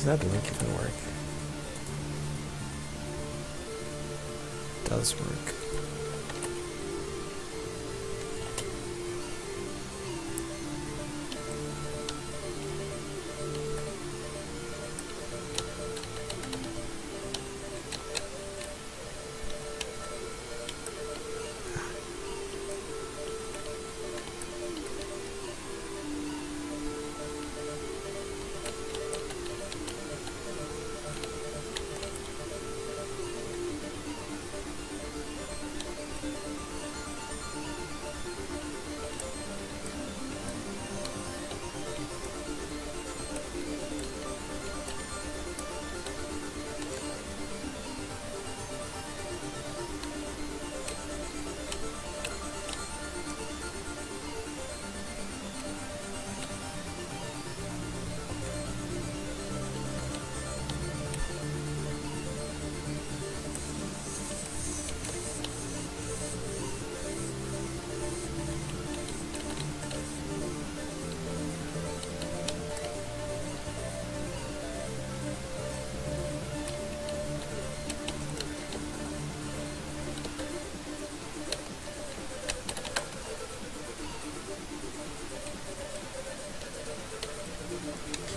Does that link even work? It does work.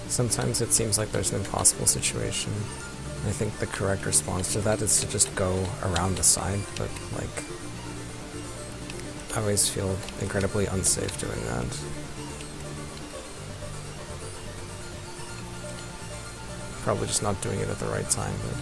Sometimes it seems like there's an impossible situation. I think the correct response to that is to just go around the side, but like, I always feel incredibly unsafe doing that. Probably just not doing it at the right time, but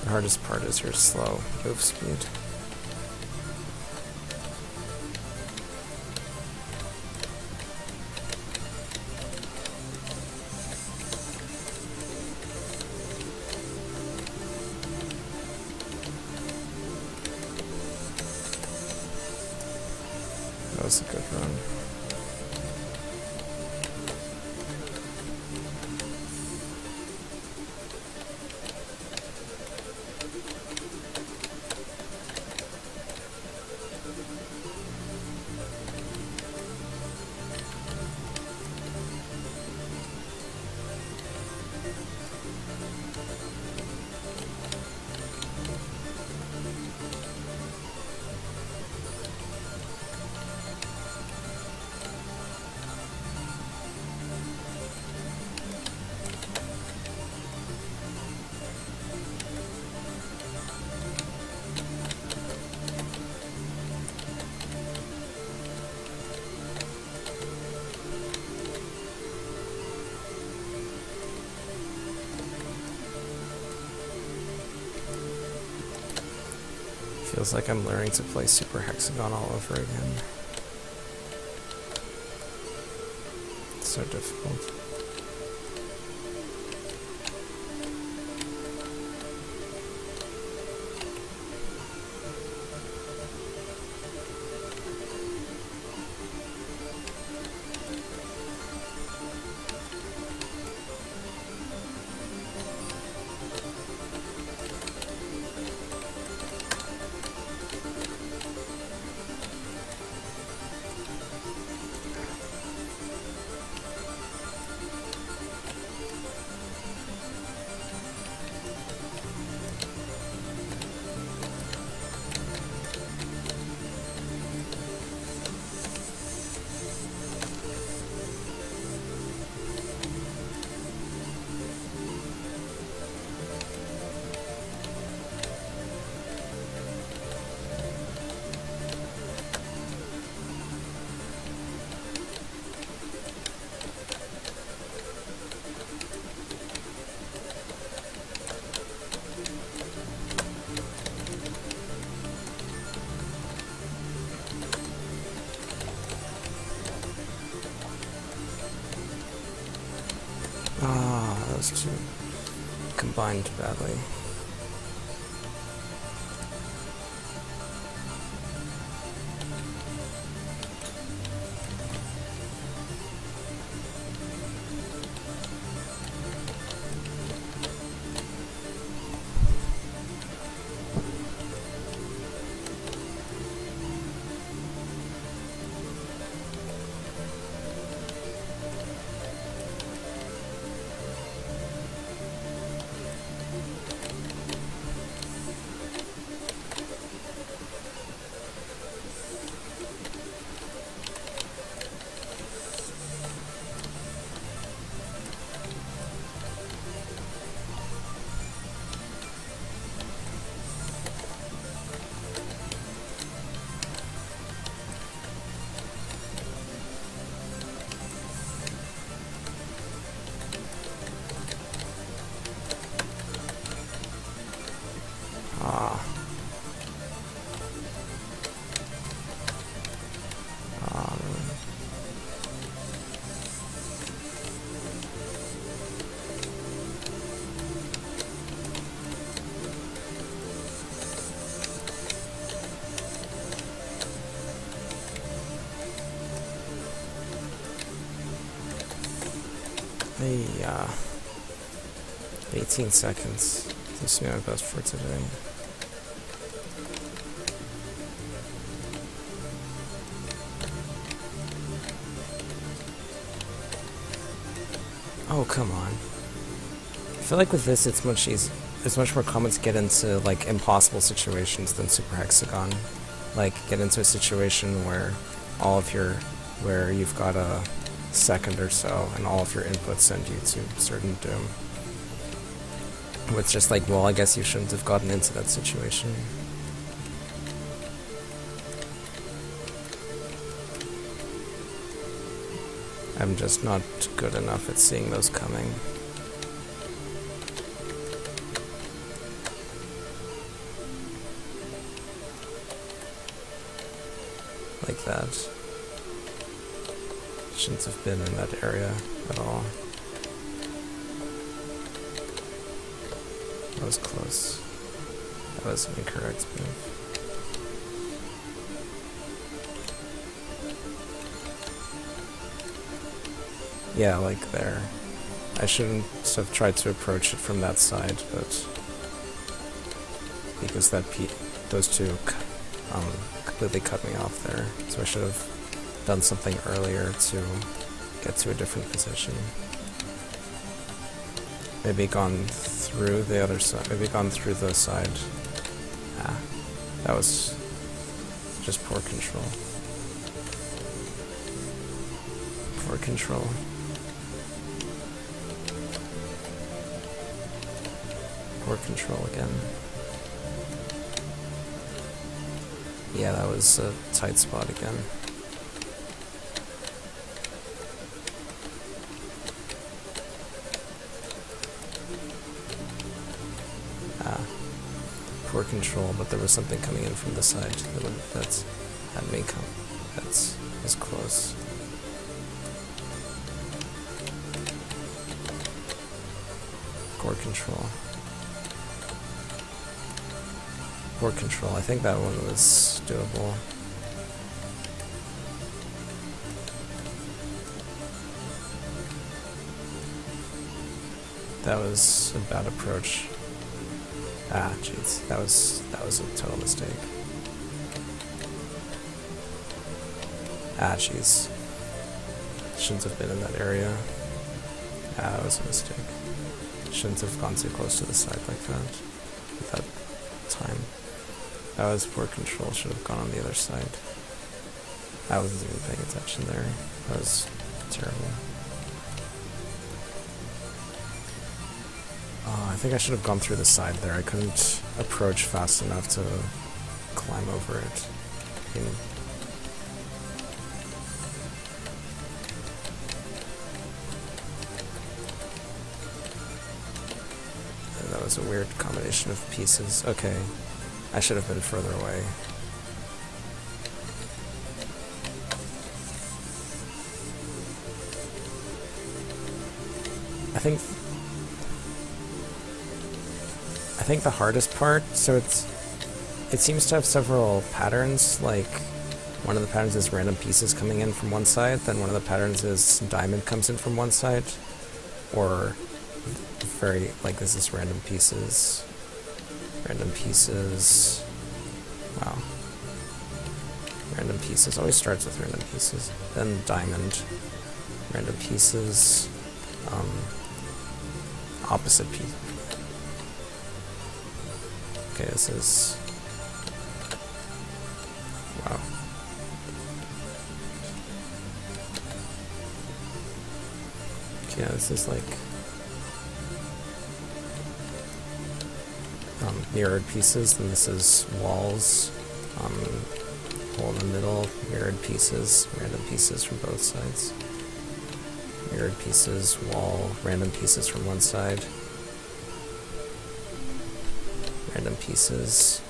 the hardest part is your slow move speed. That was a good run. Feels like I'm learning to play Super Hexagon all over again. It's so difficult. those two combined badly. Hey, 18 seconds. This is my best for today. Oh, come on. I feel like with this, it's much more common to get into, like, impossible situations than Super Hexagon. Like, get into a situation where where you've got a second or so, and all of your inputs send you to certain doom. It's just like, well, I guess you shouldn't have gotten into that situation. I'm just not good enough at seeing those coming. Like that. Shouldn't have been in that area at all. That was close. That was an incorrect move. Yeah, like there. I shouldn't have tried to approach it from that side, but because those two completely cut me off there, so I should have done something earlier to get to a different position. Maybe gone through the other side. Maybe gone through the side. Ah, that was just poor control. Poor control. Poor control again. Yeah, that was a tight spot again. Poor control, but there was something coming in from the side that had me come. That was close. Poor control. Poor control. I think that one was doable. That was a bad approach. Ah, jeez, that was a total mistake. Ah, jeez. Shouldn't have been in that area. Ah, that was a mistake. Shouldn't have gone too close to the side like that at that time. That was poor control, should have gone on the other side. I wasn't even paying attention there. That was terrible. I think I should have gone through the side there. I couldn't approach fast enough to climb over it. I mean, that was a weird combination of pieces. Okay, I should have been further away. I think think the hardest part, so it seems to have several patterns, like one of the patterns is random pieces coming in from one side, then one of the patterns is diamond comes in from one side, or very, like this is random pieces, wow. Random pieces, always starts with random pieces. Then diamond, random pieces, opposite piece. Okay, this is, wow. Okay, yeah, this is like mirrored pieces, then this is walls, hole in the middle, mirrored pieces, random pieces from both sides. Mirrored pieces, wall, random pieces from one side. Random pieces,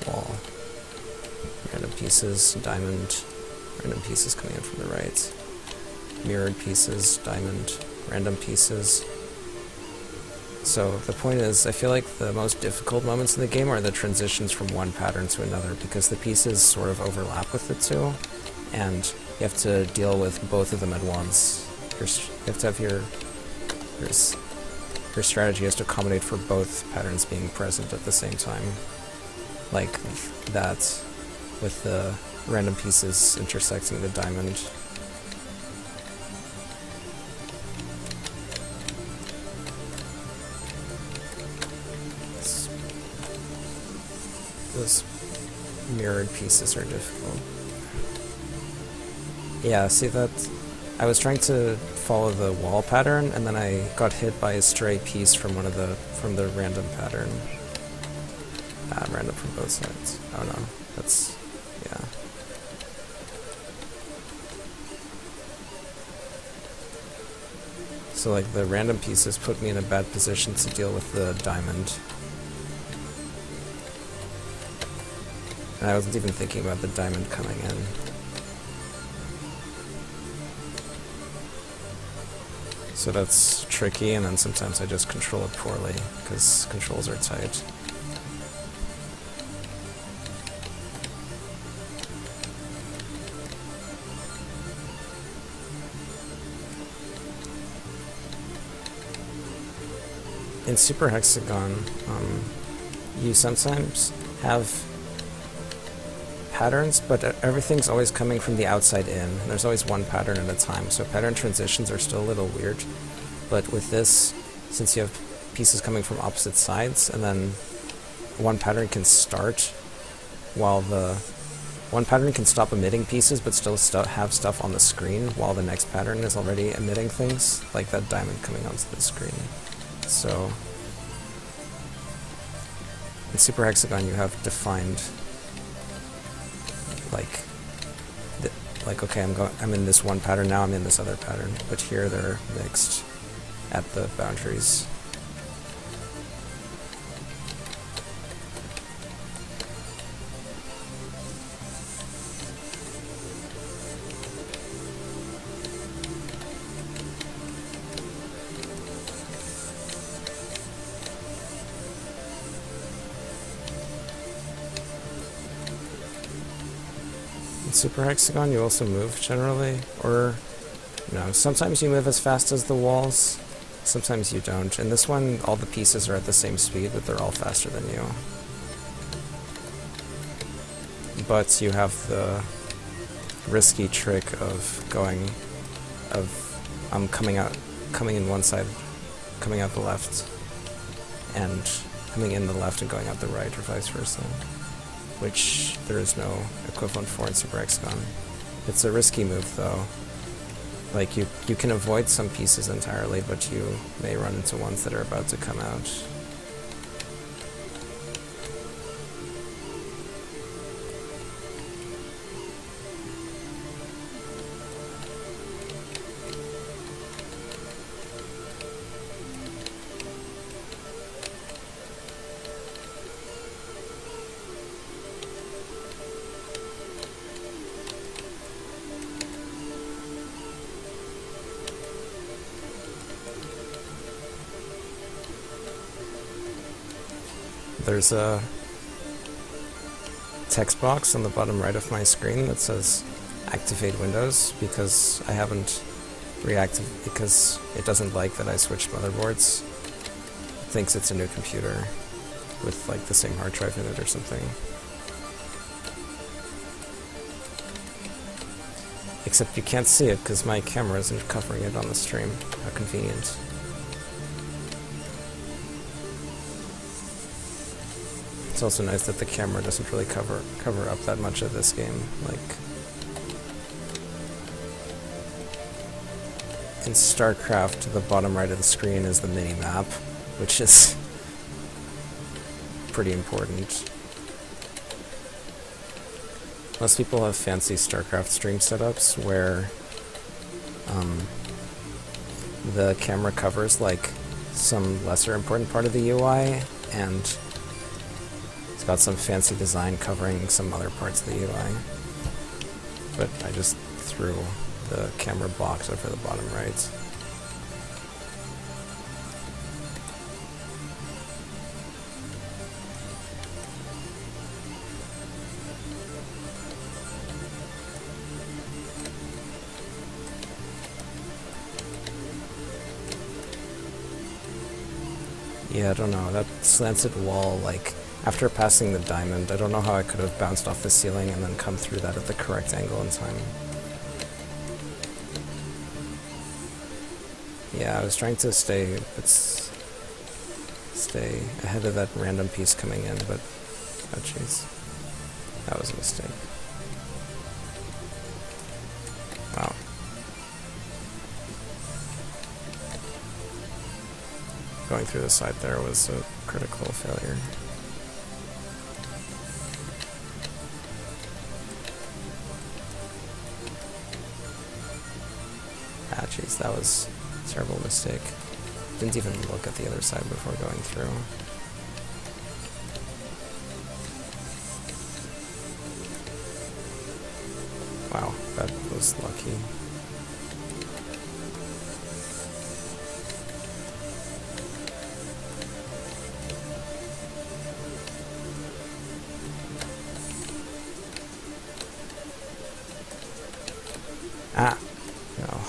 wall, random pieces, diamond, random pieces coming in from the right. Mirrored pieces, diamond, random pieces. So the point is, I feel like the most difficult moments in the game are the transitions from one pattern to another, because the pieces sort of overlap with the two, and you have to deal with both of them at once. You have to have your strategy has to accommodate for both patterns being present at the same time. Like that, with the random pieces intersecting the diamond. Those mirrored pieces are difficult. Yeah, see that? I was trying to follow the wall pattern, and then I got hit by a stray piece from from the random pattern. Random from both sides. Oh no, that's, yeah. So like the random pieces put me in a bad position to deal with the diamond. And I wasn't even thinking about the diamond coming in. So that's tricky, and then sometimes I just control it poorly, because controls are tight. In Super Hexagon, you sometimes have patterns, but everything's always coming from the outside in. There's always one pattern at a time, so pattern transitions are still a little weird. But with this, since you have pieces coming from opposite sides, and then one pattern can start while one pattern can stop emitting pieces, but still have stuff on the screen while the next pattern is already emitting things, like that diamond coming onto the screen. So in Super Hexagon, you have defined, like okay, I'm in this one pattern now, I'm in this other pattern, but here they're mixed at the boundaries. Super Hexagon, you also move generally, or no, sometimes you move as fast as the walls, sometimes you don't. In this one, all the pieces are at the same speed, but they're all faster than you. But you have the risky trick of coming in one side, coming out the left, and coming in the left and going out the right, or vice versa, which there is no equivalent for in Super Hexagon. It's a risky move, though. Like, you can avoid some pieces entirely, but you may run into ones that are about to come out. there's a text box on the bottom right of my screen that says activate Windows because I haven't because it doesn't like that I switched motherboards. It thinks it's a new computer with like the same hard drive in it or something. Except you can't see it because my camera isn't covering it on the stream. How convenient. It's also nice that the camera doesn't really cover up that much of this game. Like in StarCraft, the bottom right of the screen is the mini-map, which is pretty important. Most people have fancy StarCraft stream setups where the camera covers like some lesser important part of the UI, and it's got some fancy design covering some other parts of the UI. But I just threw the camera box over the bottom right. Yeah, I don't know, that slanted wall, like, after passing the diamond, I don't know how I could have bounced off the ceiling and then come through that at the correct angle in time. Yeah, I was trying to stay ahead of that random piece coming in, but, oh jeez, that was a mistake. Wow. Going through the side there was a critical failure. Ah, jeez, that was a terrible mistake. Didn't even look at the other side before going through. Wow, that was lucky. Ah, no.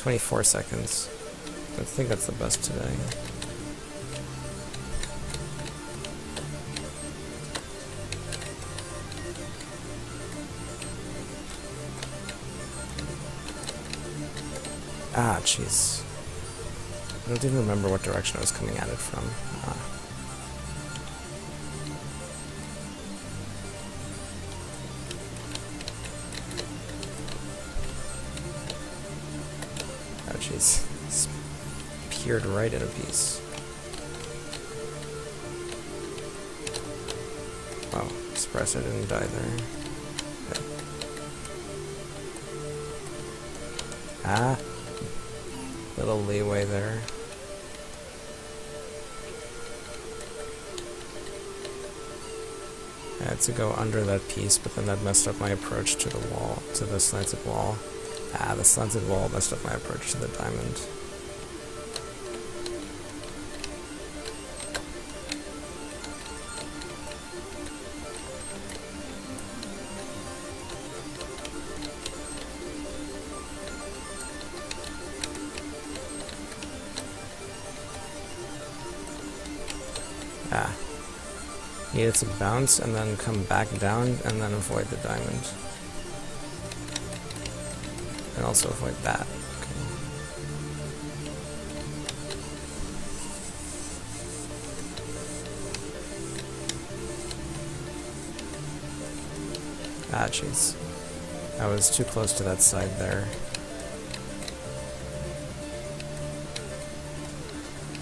24 seconds. I think that's the best today. Ah, jeez. I don't even remember what direction I was coming at it from. Oh, jeez. It's peered right at a piece. Oh, surprised I didn't die there. Okay. Ah! Little leeway there. I had to go under that piece, but then that messed up my approach to the wall, to the slanted wall. Ah, the slanted wall messed up my approach to the diamond. Ah. Needed to bounce and then come back down and then avoid the diamond. And also avoid that. Okay. Ah, jeez. I was too close to that side there.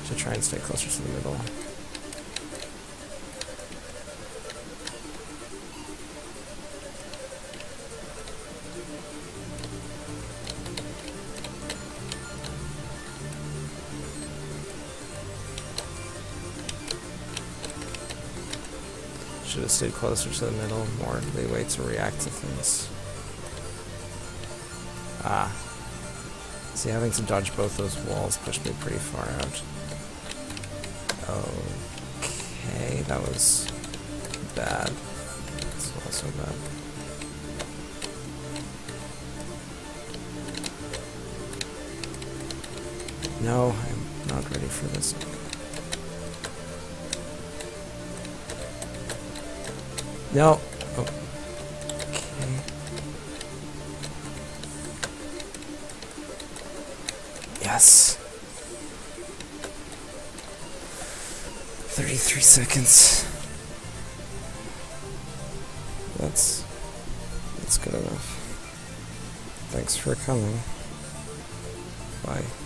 Should try and stay closer to the middle. Should have stayed closer to the middle, more leeway to react to things. Ah. See, having to dodge both those walls pushed me pretty far out. Okay, that was bad. It's also bad. No, I'm not ready for this. No! Oh. Okay. Yes! 33 seconds. That's good enough. Thanks for coming. Bye.